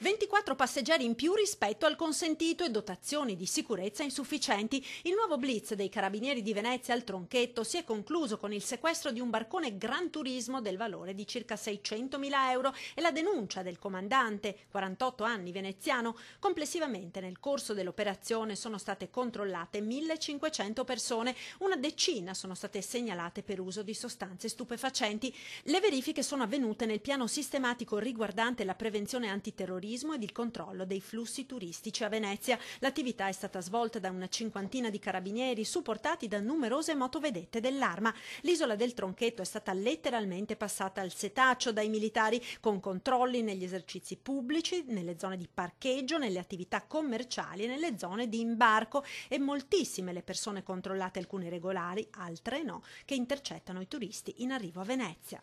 24 passeggeri in più rispetto al consentito e dotazioni di sicurezza insufficienti. Il nuovo blitz dei Carabinieri di Venezia al Tronchetto si è concluso con il sequestro di un barcone Gran Turismo del valore di circa 600.000 euro e la denuncia del comandante, 48 anni veneziano. Complessivamente nel corso dell'operazione sono state controllate 1.500 persone, una decina sono state segnalate per uso di sostanze stupefacenti. Le verifiche sono avvenute nel piano sistematico riguardante la prevenzione antiterrorismo ed il controllo dei flussi turistici a Venezia. L'attività è stata svolta da una cinquantina di carabinieri supportati da numerose motovedette dell'Arma. L'isola del Tronchetto è stata letteralmente passata al setaccio dai militari, con controlli negli esercizi pubblici, nelle zone di parcheggio, nelle attività commerciali e nelle zone di imbarco. E moltissime le persone controllate, alcune regolari, altre no, che intercettano i turisti in arrivo a Venezia.